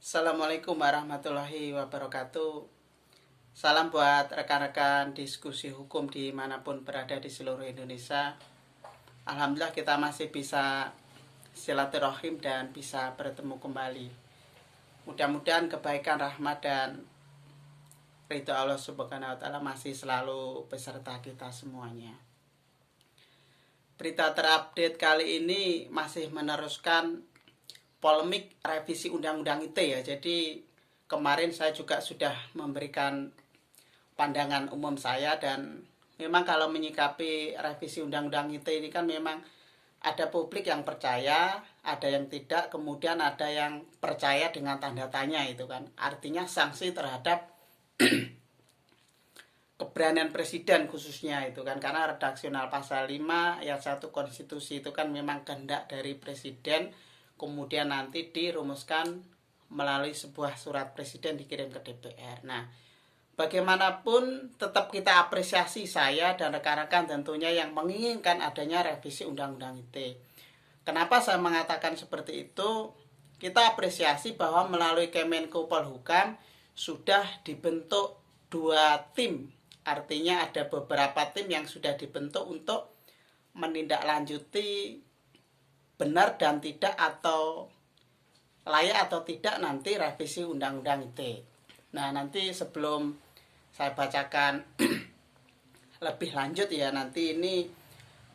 Assalamualaikum warahmatullahi wabarakatuh. Salam buat rekan-rekan diskusi hukum dimanapun berada di seluruh Indonesia. Alhamdulillah kita masih bisa silaturahim dan bisa bertemu kembali. Mudah-mudahan kebaikan, rahmat, dan ridho Allah Subhanahu wa Ta'ala masih selalu beserta kita semuanya. Berita terupdate kali ini masih meneruskan polemik revisi Undang-Undang ITE ya. Jadi kemarin saya juga sudah memberikan pandangan umum saya, dan memang kalau menyikapi revisi Undang-Undang ITE ini kan memang ada publik yang percaya, ada yang tidak, kemudian ada yang percaya dengan tanda tanya itu kan. Artinya sanksi terhadap keberanian presiden khususnya itu kan, karena redaksional pasal 5 ayat 1 konstitusi itu kan memang kehendak dari presiden, kemudian nanti dirumuskan melalui sebuah surat presiden dikirim ke DPR. Nah, bagaimanapun tetap kita apresiasi, saya dan rekan-rekan tentunya yang menginginkan adanya revisi Undang-Undang ITE. Kenapa saya mengatakan seperti itu? Kita apresiasi bahwa melalui Kemenko Polhukam sudah dibentuk 2 tim. Artinya ada beberapa tim yang sudah dibentuk untuk menindaklanjuti benar dan tidak atau layak atau tidak nanti revisi Undang-Undang ITE. Nah, nanti sebelum saya bacakan lebih lanjut ya, nanti ini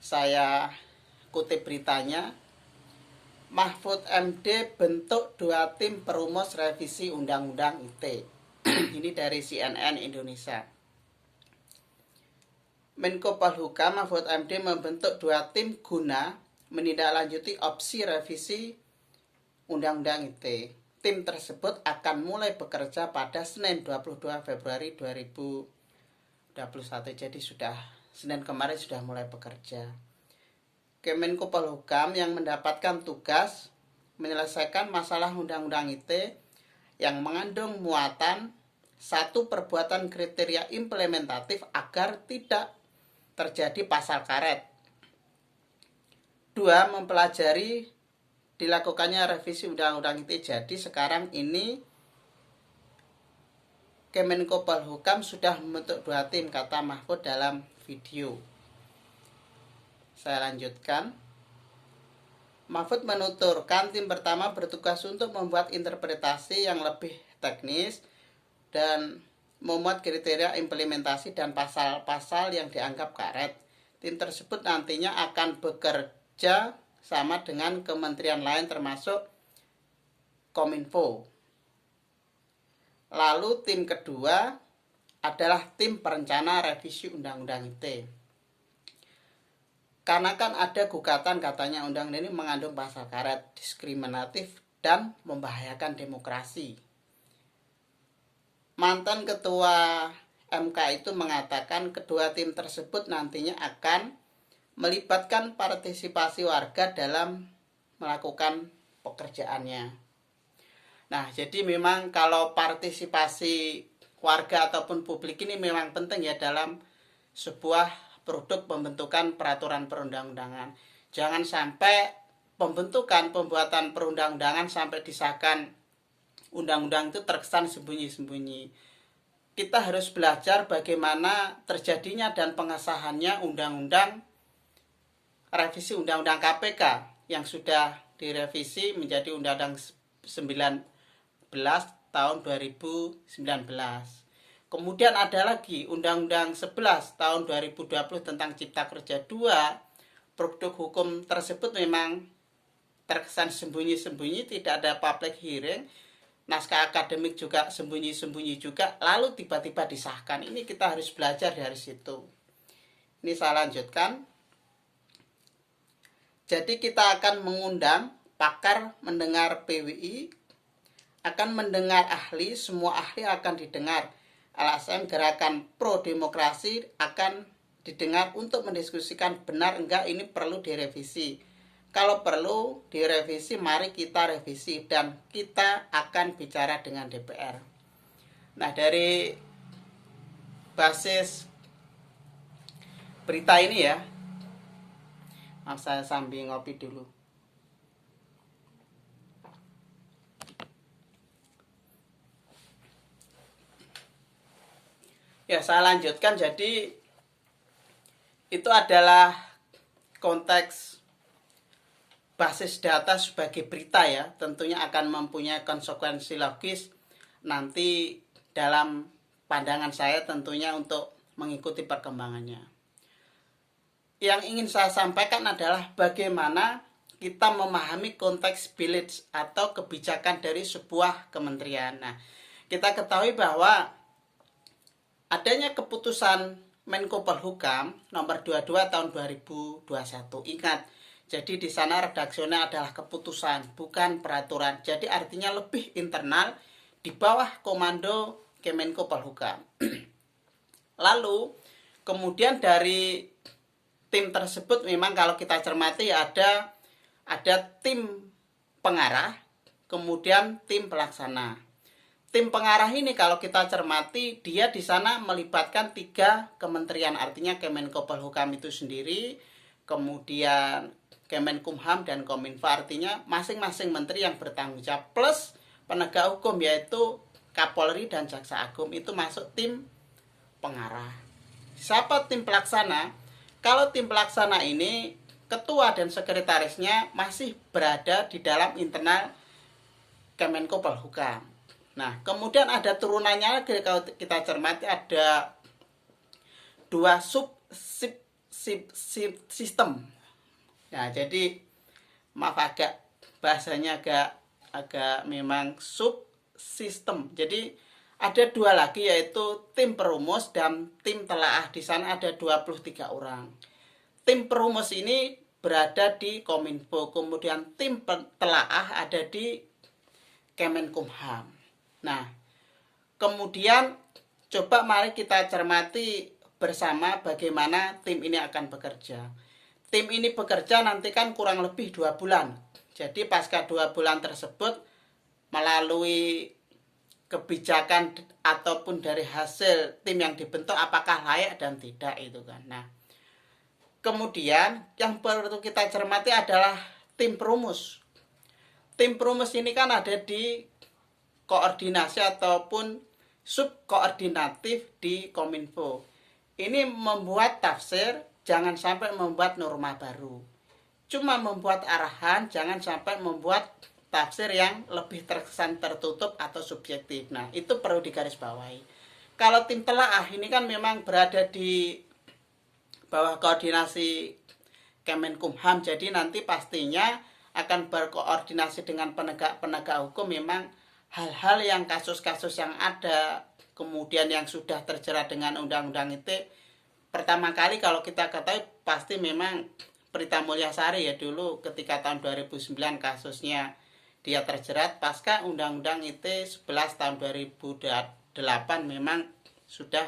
saya kutip beritanya. Mahfud MD bentuk 2 tim perumus revisi Undang-Undang ITE. Ini dari CNN Indonesia. Menko Polhukam Mahfud MD membentuk 2 tim guna menindaklanjuti opsi revisi Undang-Undang ITE. Tim tersebut akan mulai bekerja pada Senin 22 Februari 2021. Jadi sudah Senin kemarin sudah mulai bekerja. Kemenko Polhukam yang mendapatkan tugas menyelesaikan masalah Undang-Undang ITE yang mengandung muatan 1. Perbuatan kriteria implementatif agar tidak terjadi pasal karet. 2. Mempelajari dilakukannya revisi Undang-Undang ITE. Jadi sekarang ini Kemenko Polhukam sudah membentuk 2 tim, kata Mahfud dalam video. Saya lanjutkan. Mahfud menuturkan tim pertama bertugas untuk membuat interpretasi yang lebih teknis dan memuat kriteria implementasi dan pasal-pasal yang dianggap karet. Tim tersebut nantinya akan bekerja sama dengan kementerian lain termasuk Kominfo. Lalu tim kedua adalah tim perencana revisi Undang-Undang ITE. Karena kan ada gugatan katanya undang-undang ini mengandung pasal karet, diskriminatif, dan membahayakan demokrasi. Mantan ketua MK itu mengatakan kedua tim tersebut nantinya akan melibatkan partisipasi warga dalam melakukan pekerjaannya. Nah, jadi memang kalau partisipasi warga ataupun publik ini memang penting ya dalam sebuah produk pembentukan peraturan perundang-undangan. Jangan sampai pembuatan perundang-undangan sampai disahkan undang-undang itu terkesan sembunyi-sembunyi. Kita harus belajar bagaimana terjadinya dan pengesahannya undang-undang revisi Undang-Undang KPK yang sudah direvisi menjadi Undang-Undang 19 tahun 2019. Kemudian ada lagi Undang-Undang 11 tahun 2020 tentang Cipta Kerja 2. Produk hukum tersebut memang terkesan sembunyi-sembunyi, tidak ada public hearing. Naskah akademik juga sembunyi-sembunyi juga, lalu tiba-tiba disahkan. Ini kita harus belajar dari situ. Ini saya lanjutkan. Jadi kita akan mengundang pakar mendengar PWI, akan mendengar ahli, semua ahli akan didengar. LSM Gerakan Pro Demokrasi akan didengar untuk mendiskusikan benar enggak ini perlu direvisi. Kalau perlu direvisi, mari kita revisi dan kita akan bicara dengan DPR. Nah, dari basis berita ini ya, saya sambil ngopi dulu. Ya, saya lanjutkan. Jadi itu adalah konteks basis data sebagai berita ya. Tentunya akan mempunyai konsekuensi logis nanti dalam pandangan saya tentunya untuk mengikuti perkembangannya. Yang ingin saya sampaikan adalah bagaimana kita memahami konteks village atau kebijakan dari sebuah kementerian. Nah, kita ketahui bahwa adanya keputusan Menko Polhukam nomor 22 tahun 2021. Ingat, jadi di sana redaksional adalah keputusan, bukan peraturan. Jadi artinya lebih internal di bawah komando Kemenko Polhukam. Lalu kemudian dari tim tersebut memang kalau kita cermati ada tim pengarah, kemudian tim pelaksana. Tim pengarah ini kalau kita cermati dia di sana melibatkan 3 kementerian, artinya Kemenko Polhukam itu sendiri, kemudian Kemenkumham dan Kominfo, artinya masing-masing menteri yang bertanggung jawab plus penegak hukum yaitu Kapolri dan Jaksa Agung itu masuk tim pengarah. Siapa tim pelaksana? Kalau tim pelaksana ini ketua dan sekretarisnya masih berada di dalam internal Kemenko Polhukam. Nah, kemudian ada turunannya kalau kita cermati ada 2 sistem. Nah, jadi maaf agak bahasanya agak memang subsistem. Jadi ada 2 lagi yaitu tim perumus dan tim telaah. Di sana ada 23 orang. Tim perumus ini berada di Kominfo, kemudian tim telaah ada di Kemenkumham. Nah, kemudian coba mari kita cermati bersama bagaimana tim ini akan bekerja. Tim ini bekerja nanti kan kurang lebih 2 bulan. Jadi pasca 2 bulan tersebut melalui kebijakan ataupun dari hasil tim yang dibentuk apakah layak dan tidak itu kan. Nah, kemudian yang perlu kita cermati adalah tim perumus. Tim perumus ini kan ada di koordinasi ataupun subkoordinatif di Kominfo. Ini membuat tafsir, jangan sampai membuat norma baru. Cuma membuat arahan, jangan sampai membuat tafsir yang lebih terkesan tertutup atau subjektif. Nah, itu perlu digarisbawahi. Kalau tim telaah ini kan memang berada di bawah koordinasi Kemenkumham, jadi nanti pastinya akan berkoordinasi dengan penegak hukum memang hal-hal yang kasus-kasus yang ada, kemudian yang sudah terjerat dengan undang-undang ITE. Pertama kali kalau kita ketahui pasti memang Prita Mulyasari ya, dulu ketika tahun 2009 kasusnya dia terjerat pasca undang-undang ITE 11 tahun 2008 memang sudah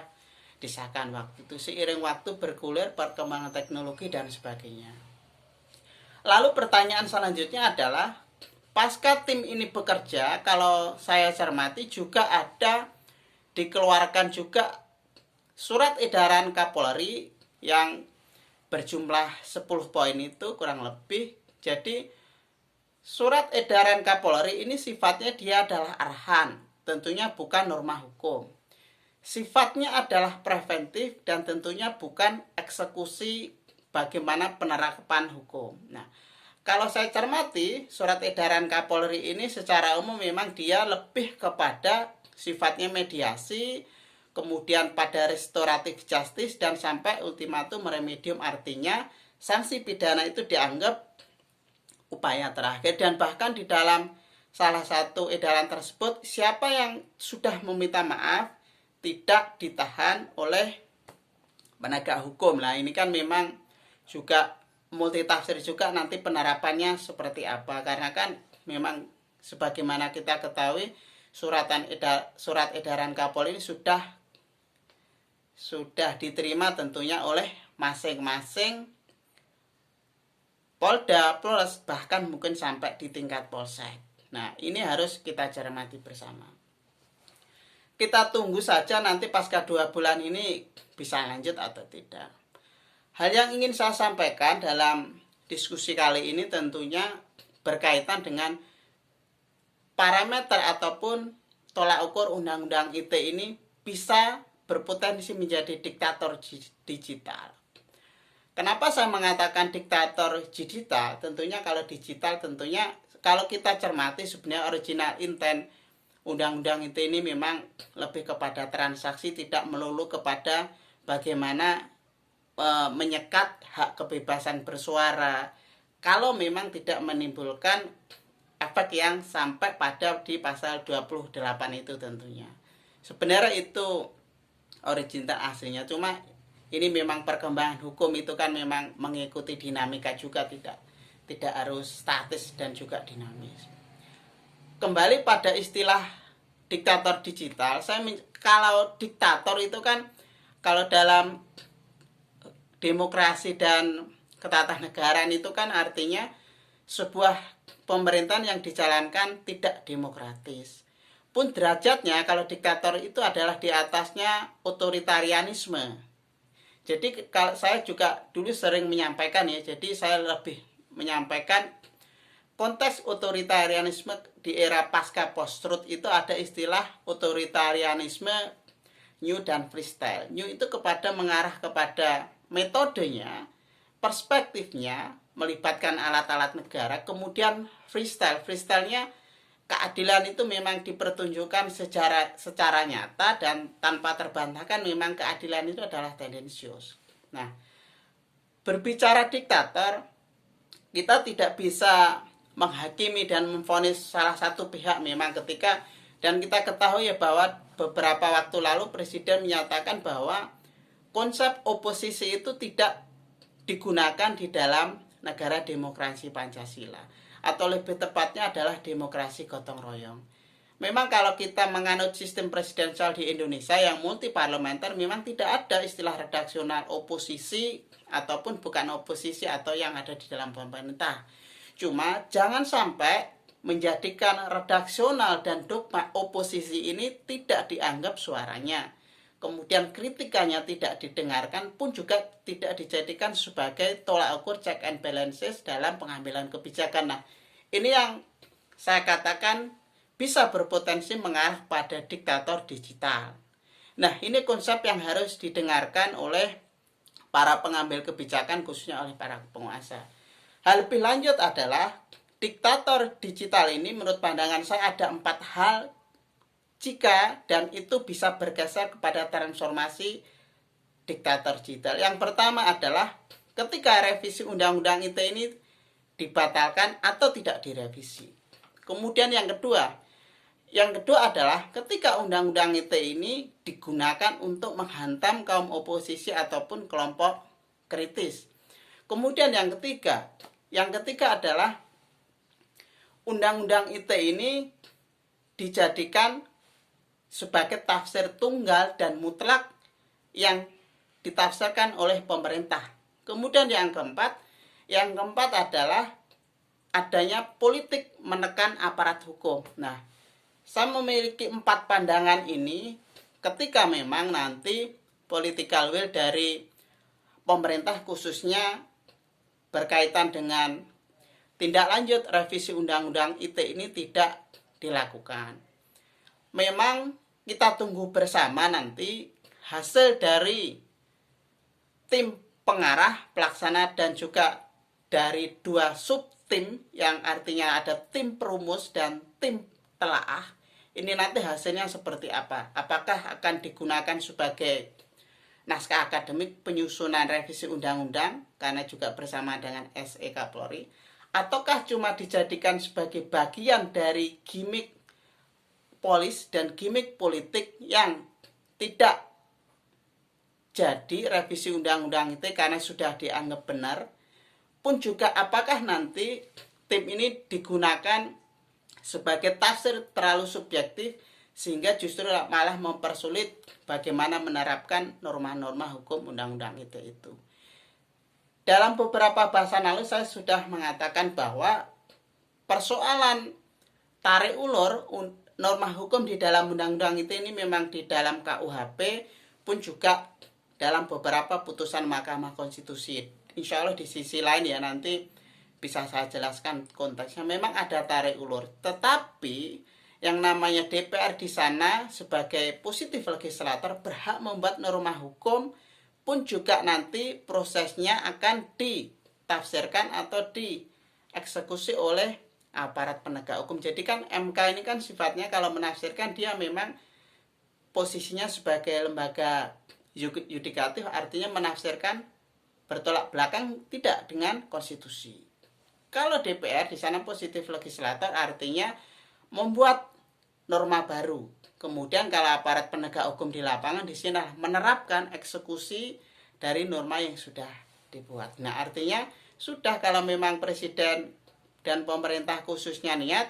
disahkan waktu itu. Seiring waktu bergulir perkembangan teknologi dan sebagainya. Lalu pertanyaan selanjutnya adalah pasca tim ini bekerja, kalau saya cermati juga ada dikeluarkan juga surat edaran Kapolri yang berjumlah 10 poin itu kurang lebih. Jadi surat edaran Kapolri ini sifatnya dia adalah arahan, tentunya bukan norma hukum. Sifatnya adalah preventif dan tentunya bukan eksekusi bagaimana penerapan hukum. Nah, kalau saya cermati surat edaran Kapolri ini secara umum memang dia lebih kepada sifatnya mediasi, kemudian pada restoratif justice dan sampai ultimatum remedium, artinya sanksi pidana itu dianggap upaya terakhir. Dan bahkan di dalam salah satu edaran tersebut siapa yang sudah meminta maaf tidak ditahan oleh penegak hukum. Nah, ini kan memang juga multitafsir juga nanti penerapannya seperti apa, karena kan memang sebagaimana kita ketahui surat edaran Kapolri ini sudah diterima tentunya oleh masing-masing Polda plus bahkan mungkin sampai di tingkat Polsek. Nah, ini harus kita cermati bersama. Kita tunggu saja nanti pasca 2 bulan ini bisa lanjut atau tidak. Hal yang ingin saya sampaikan dalam diskusi kali ini tentunya berkaitan dengan parameter ataupun tolak ukur undang-undang ITE ini bisa berpotensi menjadi diktator digital. Kenapa saya mengatakan diktator digital? Tentunya kalau digital, tentunya kalau kita cermati sebenarnya original intent undang-undang itu ini memang lebih kepada transaksi, tidak melulu kepada bagaimana menyekat hak kebebasan bersuara kalau memang tidak menimbulkan efek yang sampai pada di pasal 28 itu tentunya. Sebenarnya itu original aslinya, cuma ini memang perkembangan hukum itu kan memang mengikuti dinamika juga, tidak harus statis dan juga dinamis. Kembali pada istilah diktator digital, kalau diktator itu kan kalau dalam demokrasi dan ketatanegaraan itu kan artinya sebuah pemerintahan yang dijalankan tidak demokratis. Pun derajatnya kalau diktator itu adalah di atasnya otoritarianisme. Jadi kalau saya juga dulu sering menyampaikan ya, jadi saya lebih menyampaikan konteks otoritarianisme di era pasca post-truth itu ada istilah otoritarianisme new dan freestyle. New itu mengarah kepada metodenya, perspektifnya, melibatkan alat-alat negara. Kemudian freestyle-nya keadilan itu memang dipertunjukkan secara nyata dan tanpa terbantahkan, memang keadilan itu adalah tendensius. Nah, berbicara diktator, kita tidak bisa menghakimi dan memvonis salah satu pihak memang ketika, dan kita ketahui ya bahwa beberapa waktu lalu Presiden menyatakan bahwa konsep oposisi itu tidak digunakan di dalam negara demokrasi Pancasila, atau lebih tepatnya adalah demokrasi gotong royong. Memang kalau kita menganut sistem presidensial di Indonesia yang multi parlementer, memang tidak ada istilah redaksional oposisi ataupun bukan oposisi atau yang ada di dalam pemerintah. Cuma jangan sampai menjadikan redaksional dan dogma oposisi ini tidak dianggap suaranya. Kemudian kritikannya tidak didengarkan pun juga tidak dijadikan sebagai tolak ukur check and balances dalam pengambilan kebijakan. Nah, ini yang saya katakan bisa berpotensi mengarah pada diktator digital. Nah, ini konsep yang harus didengarkan oleh para pengambil kebijakan, khususnya oleh para penguasa. Hal lebih lanjut adalah diktator digital ini menurut pandangan saya ada 4 hal jika dan itu bisa bergeser kepada transformasi diktator digital. Yang pertama adalah ketika revisi undang-undang ITE ini dibatalkan atau tidak direvisi. Kemudian yang kedua adalah ketika undang-undang ITE ini digunakan untuk menghantam kaum oposisi ataupun kelompok kritis. Kemudian yang ketiga adalah undang-undang ITE ini dijadikan sebagai tafsir tunggal dan mutlak yang ditafsirkan oleh pemerintah. Kemudian yang keempat adalah adanya politik menekan aparat hukum. Nah, saya memiliki 4 pandangan ini ketika memang nanti political will dari pemerintah khususnya berkaitan dengan tindak lanjut revisi undang-undang ITE ini tidak dilakukan. Memang kita tunggu bersama nanti hasil dari tim pengarah, pelaksana, dan juga dari 2 subtim yang artinya ada tim perumus dan tim telaah. Ini nanti hasilnya seperti apa? Apakah akan digunakan sebagai naskah akademik penyusunan revisi undang-undang karena juga bersama dengan SE Kapolri, ataukah cuma dijadikan sebagai bagian dari gimmick polis dan gimmick politik yang tidak jadi revisi undang-undang itu karena sudah dianggap benar. Pun juga apakah nanti tim ini digunakan sebagai tafsir terlalu subjektif sehingga justru malah mempersulit bagaimana menerapkan norma-norma hukum undang-undang itu. Dalam beberapa bahasan lalu saya sudah mengatakan bahwa persoalan tarik ulur norma hukum di dalam undang-undang itu ini memang di dalam KUHP pun juga dalam beberapa putusan Mahkamah Konstitusi. Insya Allah di sisi lain ya nanti bisa saya jelaskan konteksnya, memang ada tarik ulur. Tetapi yang namanya DPR di sana sebagai positif legislator berhak membuat norma hukum, pun juga nanti prosesnya akan ditafsirkan atau dieksekusi oleh aparat penegak hukum. Jadi kan MK ini kan sifatnya kalau menafsirkan dia memang posisinya sebagai lembaga yudikatif, artinya menafsirkan bertolak belakang tidak dengan konstitusi. Kalau DPR di sana positif legislator artinya membuat norma baru. Kemudian kalau aparat penegak hukum di lapangan di sini menerapkan eksekusi dari norma yang sudah dibuat. Nah, artinya sudah kalau memang presiden dan pemerintah khususnya niat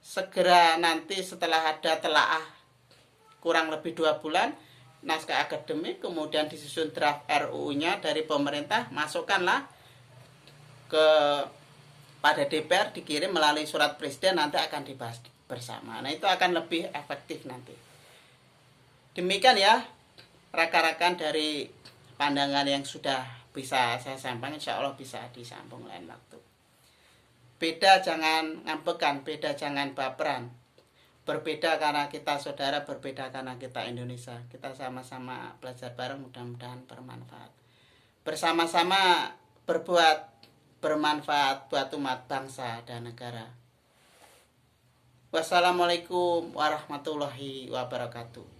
segera nanti setelah ada telaah kurang lebih 2 bulan naskah akademik, kemudian disusun draft RUU-nya dari pemerintah, masukkanlah ke pada DPR, dikirim melalui surat presiden, nanti akan dibahas bersama. Nah, itu akan lebih efektif nanti. Demikian ya rekan-rekan dari pandangan yang sudah bisa saya sampaikan, insya Allah bisa disambung lain waktu. Beda jangan ngambekan, beda jangan baperan. Berbeda karena kita saudara, berbeda karena kita Indonesia. Kita sama-sama belajar bareng, mudah-mudahan bermanfaat. Bersama-sama berbuat bermanfaat buat umat bangsa dan negara. Wassalamualaikum warahmatullahi wabarakatuh.